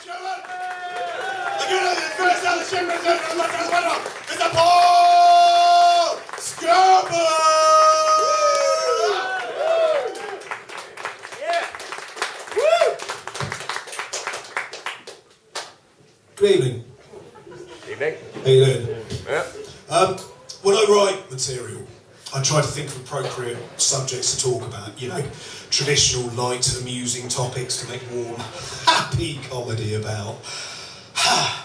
gentlemen, again, the first of the shipment is the Paul Scoble! Yeah! Woo! Good evening. Evening. How you doing? Yeah. When I write material, I try to think of appropriate subjects to talk about, you know, traditional, light, amusing topics to make warm, happy comedy about.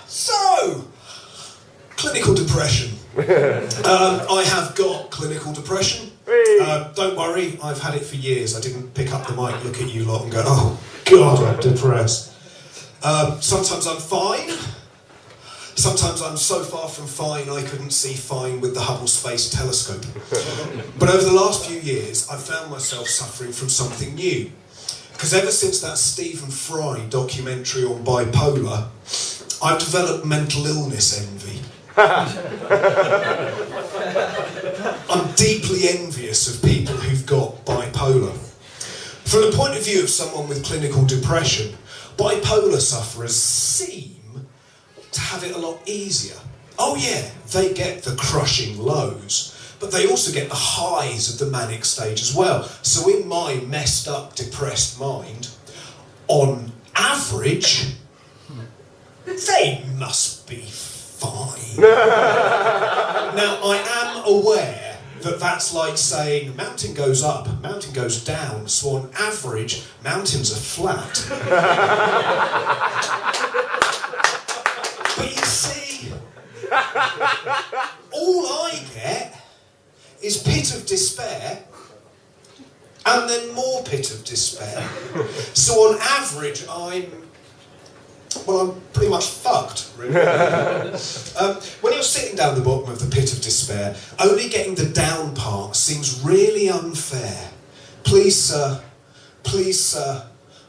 So, clinical depression. I have got clinical depression. Don't worry, I've had it for years. I didn't pick up the mic, look at you lot and go, oh God, I'm depressed. Sometimes I'm fine. Sometimes I'm so far from fine I couldn't see fine with the Hubble Space Telescope. But over the last few years, I've found myself suffering from something new. Because ever since that Stephen Fry documentary on bipolar, I've developed mental illness envy. I'm deeply envious of people who've got bipolar. From the point of view of someone with clinical depression, bipolar sufferers seem to have it a lot easier. Oh yeah, they get the crushing lows, but they also get the highs of the manic stage as well. So in my messed up, depressed mind, on average, they must be fine. Now, I am aware that that's like saying mountain goes up, mountain goes down, so on average, mountains are flat. But you see, all I get is pit of despair and then more pit of despair. So on average, I'm pretty much fucked, really. When you're sitting down the bottom of the pit of despair, only getting the down part seems really unfair. Please, sir,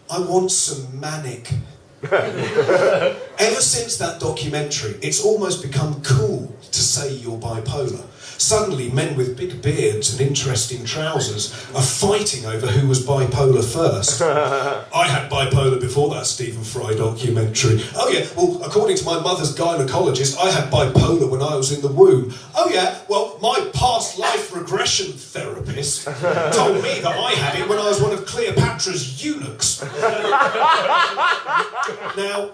I want some manic. Ever since that documentary, it's almost become cool to say you're bipolar. Suddenly, men with big beards and interesting trousers are fighting over who was bipolar first. I had bipolar before that Stephen Fry documentary. Oh yeah, well, according to my mother's gynaecologist, I had bipolar when I was in the womb. Oh yeah, well, my past life regression therapist told me that I had it when I was one of Cleopatra's eunuchs. Now,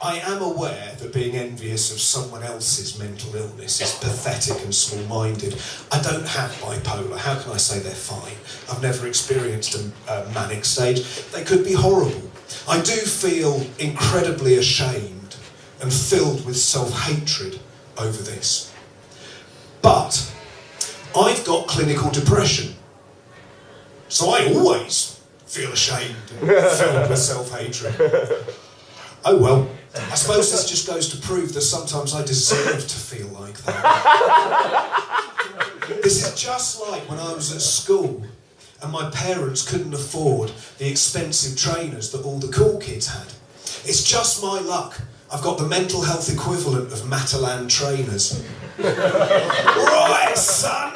I am aware that being envious of someone else's mental illness is pathetic and small-minded. I don't have bipolar. How can I say they're fine? I've never experienced a manic stage. They could be horrible. I do feel incredibly ashamed and filled with self-hatred over this. But I've got clinical depression. So I always feel ashamed and filled with self-hatred. Oh well, I suppose this just goes to prove that sometimes I deserve to feel like that. This is just like when I was at school and my parents couldn't afford the expensive trainers that all the cool kids had. It's just my luck. I've got the mental health equivalent of Matalan trainers. Right, son!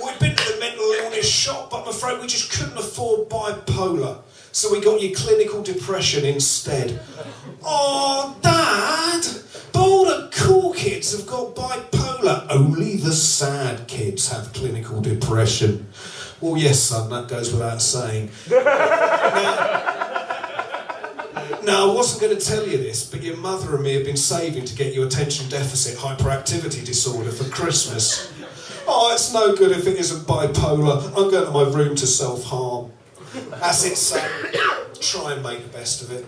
We've been to the mental illness shop, but I'm afraid we just couldn't afford bipolar. So we got you clinical depression instead. Oh, Dad! But all the cool kids have got bipolar. Only the sad kids have clinical depression. Well, yes, son, that goes without saying. Now, I wasn't going to tell you this, but your mother and me have been saving to get you attention deficit hyperactivity disorder for Christmas. Oh, it's no good if it isn't bipolar. I'm going to my room to self-harm. That's it, son. Try and make the best of it.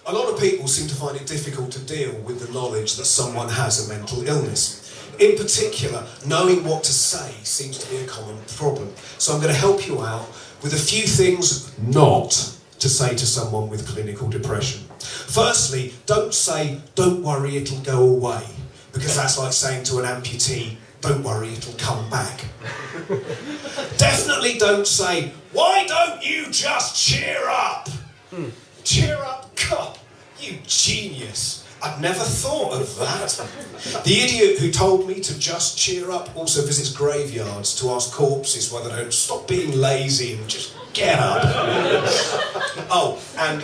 A lot of people seem to find it difficult to deal with the knowledge that someone has a mental illness. In particular, knowing what to say seems to be a common problem. So I'm going to help you out with a few things not to say to someone with clinical depression. Firstly, don't say, "Don't worry, it'll go away," because that's like saying to an amputee, "Don't worry, it'll come back." Definitely don't say, "Why don't you just cheer up?" Cheer up? God, you genius. I'd never thought of that. The idiot who told me to just cheer up also visits graveyards to ask corpses why they don't stop being lazy and just Get up. Oh, and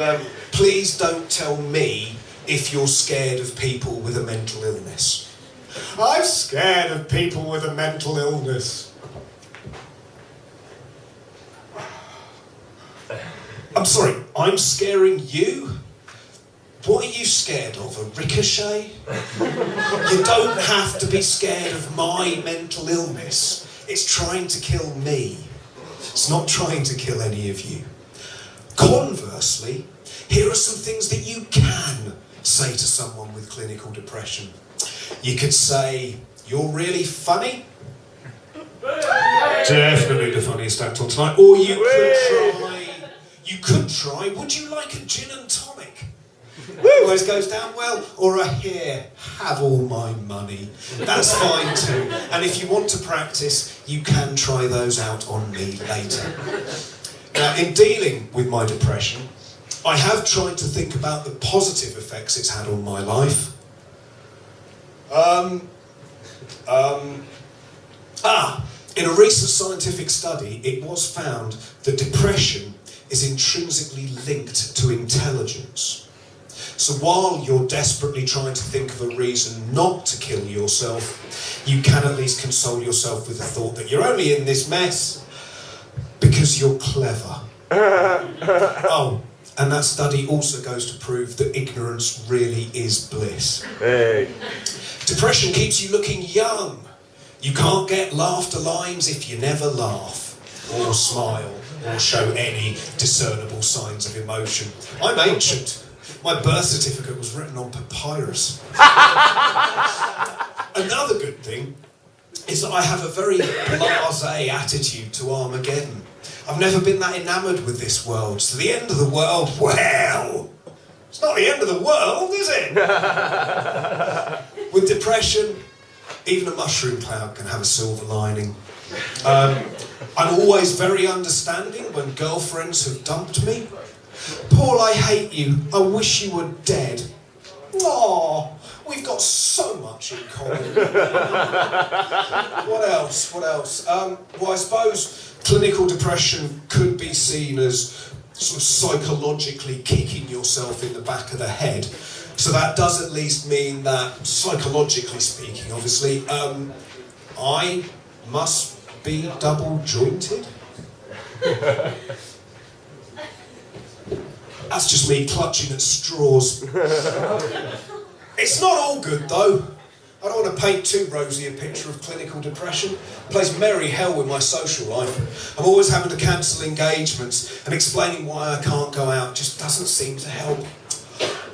please don't tell me if you're scared of people with a mental illness. I'm scared of people with a mental illness. I'm sorry, I'm scaring you? What are you scared of, a ricochet? You don't have to be scared of my mental illness. It's trying to kill me. It's not trying to kill any of you. Conversely, here are some things that you can say to someone with clinical depression. You could say, "You're really funny." Definitely the funniest act on tonight. Or you could try, "Would you like a gin and tonic?" Always goes down well. Or a "Here, have all my money." That's fine too. And if you want to practice, you can try those out on me later. Now, in dealing with my depression, I have tried to think about the positive effects it's had on my life. In a recent scientific study, it was found that depression is intrinsically linked to intelligence. So while you're desperately trying to think of a reason not to kill yourself, you can at least console yourself with the thought that you're only in this mess because you're clever. Oh, and that study also goes to prove that ignorance really is bliss. Hey. Depression keeps you looking young. You can't get laughter lines if you never laugh, or smile, or show any discernible signs of emotion. I'm ancient. My birth certificate was written on papyrus. Another good thing is that I have a very blasé attitude to Armageddon. I've never been that enamoured with this world, so the end of the world, well, it's not the end of the world, is it? With depression, even a mushroom cloud can have a silver lining. I'm always very understanding when girlfriends have dumped me. "Paul, I hate you. I wish you were dead." Aw, we've got so much in common. What else? Well, I suppose clinical depression could be seen as sort of psychologically kicking yourself in the back of the head. So that does at least mean that, psychologically speaking, obviously, I must be double-jointed. That's just me clutching at straws. It's not all good, though. I don't want to paint too rosy a picture of clinical depression. It plays merry hell with my social life. I'm always having to cancel engagements, and explaining why I can't go out just doesn't seem to help.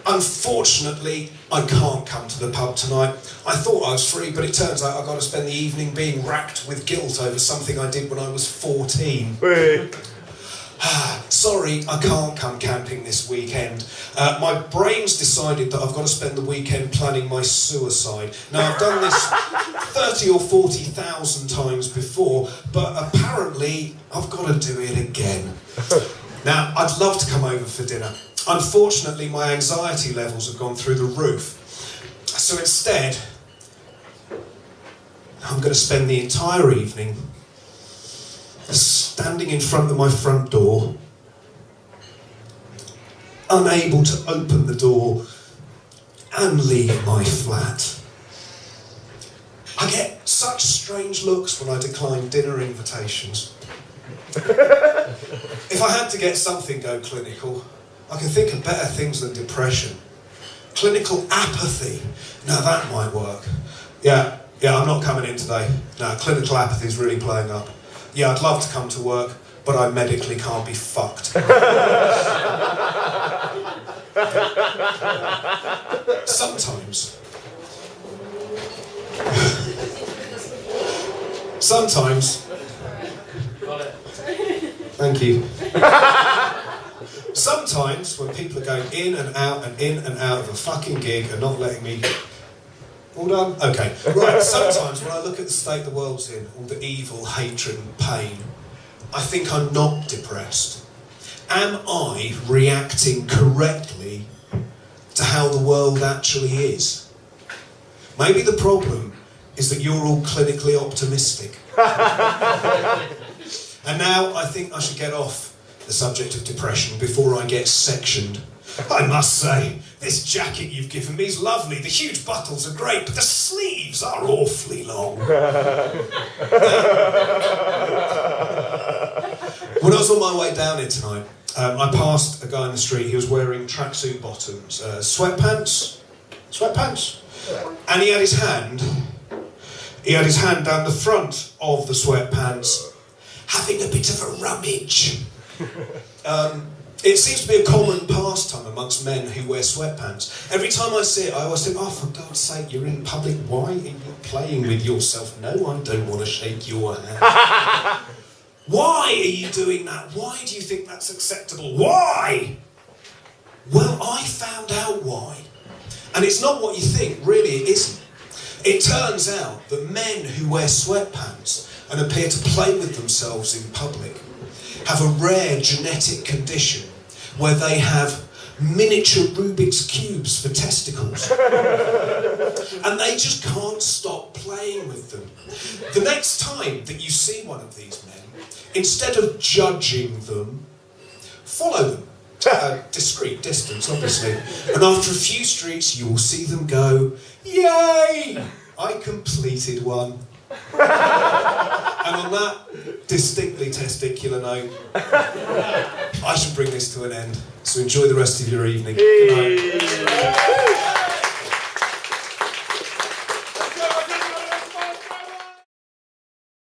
Unfortunately, I can't come to the pub tonight. I thought I was free, but it turns out I've got to spend the evening being racked with guilt over something I did when I was 14. Sorry, I can't come camping this weekend. My brain's decided that I've got to spend the weekend planning my suicide. Now, I've done this 30 or 40,000 times before, but apparently I've got to do it again. Now, I'd love to come over for dinner. Unfortunately, my anxiety levels have gone through the roof. So instead, I'm going to spend the entire evening standing in front of my front door, unable to open the door and leave my flat. I get such strange looks when I decline dinner invitations. If I had to get something go clinical, I can think of better things than depression. Clinical apathy. Now that might work. Yeah, I'm not coming in today. No, clinical apathy is really playing up. Yeah, I'd love to come to work, but I medically can't be fucked. Sometimes. Thank you. Sometimes when people are going in and out and in and out of a fucking gig and not letting me... All done? Okay. Right, sometimes when I look at the state the world's in, all the evil, hatred and pain, I think I'm not depressed. Am I reacting correctly to how the world actually is? Maybe the problem is that you're all clinically optimistic. And now I think I should get off the subject of depression before I get sectioned. I must say, this jacket you've given me is lovely. The huge buttons are great, but the sleeves are awfully long. When I was on my way down here tonight, I passed a guy in the street. He was wearing tracksuit bottoms, sweatpants, and he had his hand down the front of the sweatpants, having a bit of a rummage. It seems to be a common pastime amongst men who wear sweatpants. Every time I see it, I always think, oh, for God's sake, you're in public, why are you playing with yourself? No, I don't want to shake your hand. Why are you doing that? Why do you think that's acceptable? Why? Well, I found out why. And it's not what you think, really, it isn't. It turns out that men who wear sweatpants and appear to play with themselves in public have a rare genetic condition where they have miniature Rubik's Cubes for testicles. And they just can't stop playing with them. The next time that you see one of these men, instead of judging them, follow them. At a discreet distance, obviously. And after a few streets, you will see them go, yay! I completed one. And on that distinctly testicular note, I should bring this to an end. So enjoy the rest of your evening. Good night.